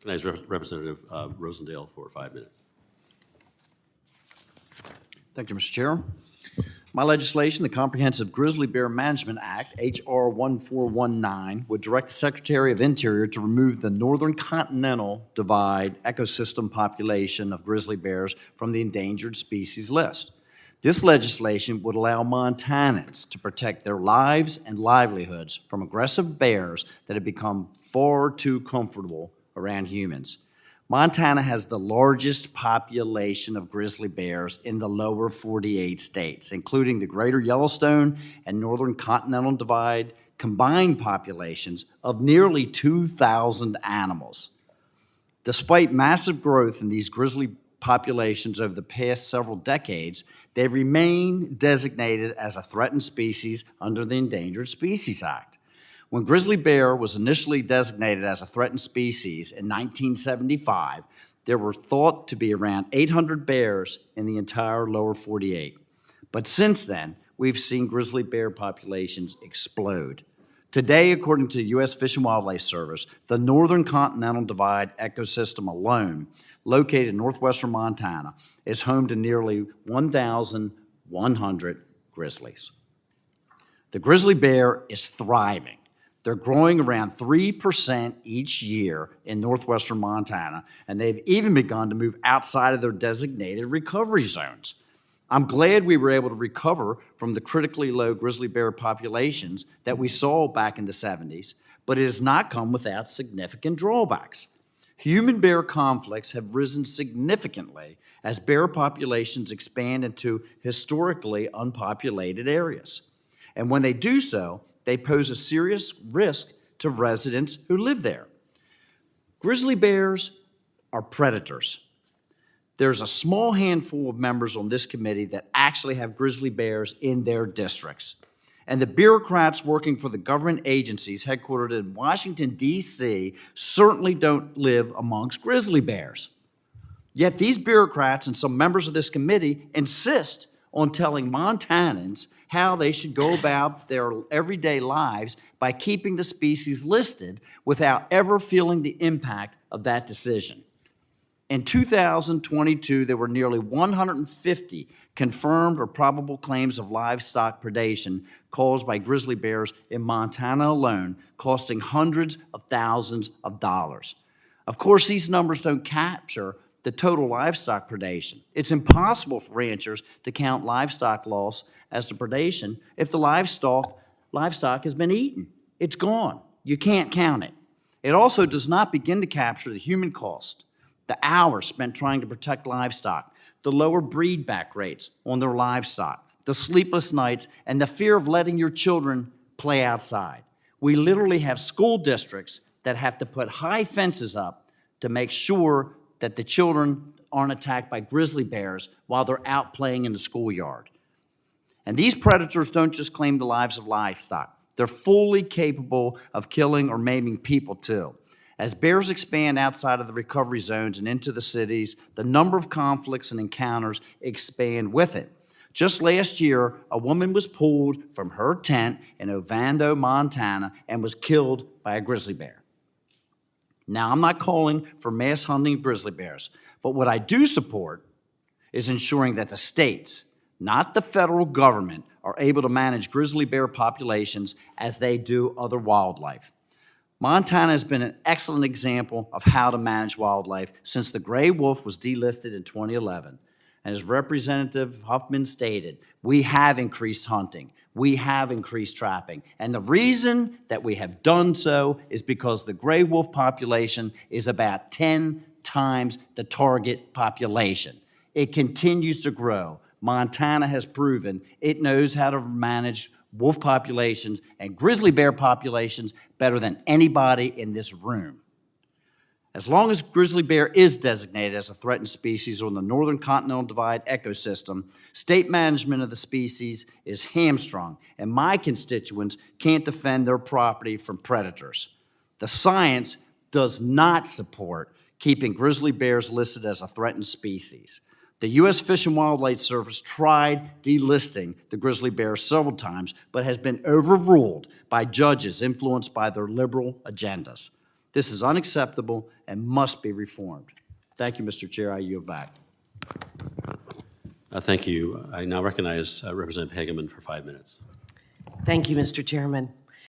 Recognize Representative Rosendale for 5 minutes. Thank you, Mr. Chair. My legislation, the Comprehensive Grizzly Bear Management Act, H.R. 1419, would direct the Secretary of Interior to remove the Northern Continental Divide ecosystem population of grizzly bears from the endangered species list. This legislation would allow Montanans to protect their lives and livelihoods from aggressive bears that have become far too comfortable around humans. Montana has the largest population of grizzly bears in the lower 48 states, including the greater Yellowstone and Northern Continental Divide combined populations of nearly 2,000 animals. Despite massive growth in these grizzly populations over the past several decades, they remain designated as a threatened species under the Endangered Species Act. When grizzly bear was initially designated as a threatened species in 1975, there were thought to be around 800 bears in the entire lower 48. But since then, we've seen grizzly bear populations explode. Today, according to the U.S. Fish and Wildlife Service, the Northern Continental Divide ecosystem alone, located in northwestern Montana, is home to nearly 1,100 grizzlies. The grizzly bear is thriving. They're growing around 3% each year in northwestern Montana, and they've even begun to move outside of their designated recovery zones. I'm glad we were able to recover from the critically low grizzly bear populations that we saw back in the 70s, but it has not come without significant drawbacks. Human-bear conflicts have risen significantly as bear populations expand into historically unpopulated areas. And when they do so, they pose a serious risk to residents who live there. Grizzly bears are predators. There's a small handful of members on this committee that actually have grizzly bears in their districts. And the bureaucrats working for the government agencies headquartered in Washington, D.C. certainly don't live amongst grizzly bears. Yet these bureaucrats and some members of this committee insist on telling Montanans how they should go about their everyday lives by keeping the species listed without ever feeling the impact of that decision. In 2022, there were nearly 150 confirmed or probable claims of livestock predation caused by grizzly bears in Montana alone, costing hundreds of thousands of dollars. Of course, these numbers don't capture the total livestock predation. It's impossible for ranchers to count livestock loss as to predation if the livestock has been eaten. It's gone. You can't count it. It also does not begin to capture the human cost, the hours spent trying to protect livestock, the lower breedback rates on their livestock, the sleepless nights, and the fear of letting your children play outside. We literally have school districts that have to put high fences up to make sure that the children aren't attacked by grizzly bears while they're out playing in the schoolyard. And these predators don't just claim the lives of livestock. They're fully capable of killing or maiming people too. As bears expand outside of the recovery zones and into the cities, the number of conflicts and encounters expand with it. Just last year, a woman was pulled from her tent in Ovando, Montana, and was killed by a grizzly bear. Now, I'm not calling for mass hunting of grizzly bears, but what I do support is ensuring that the states, not the federal government, are able to manage grizzly bear populations as they do other wildlife. Montana has been an excellent example of how to manage wildlife since the gray wolf was delisted in 2011. And as Representative Huffman stated, we have increased hunting. We have increased trapping. And the reason that we have done so is because the gray wolf population is about 10 times the target population. It continues to grow. Montana has proven it knows how to manage wolf populations and grizzly bear populations better than anybody in this room. As long as grizzly bear is designated as a threatened species on the Northern Continental Divide ecosystem, state management of the species is hamstrung, and my constituents can't defend their property from predators. The science does not support keeping grizzly bears listed as a threatened species. The U.S. Fish and Wildlife Service tried delisting the grizzly bear several times, but has been overruled by judges influenced by their liberal agendas. This is unacceptable and must be reformed. Thank you, Mr. Chair. I yield back. Thank you. I now recognize Representative Hageman for 5 minutes. Thank you, Mr. Chairman.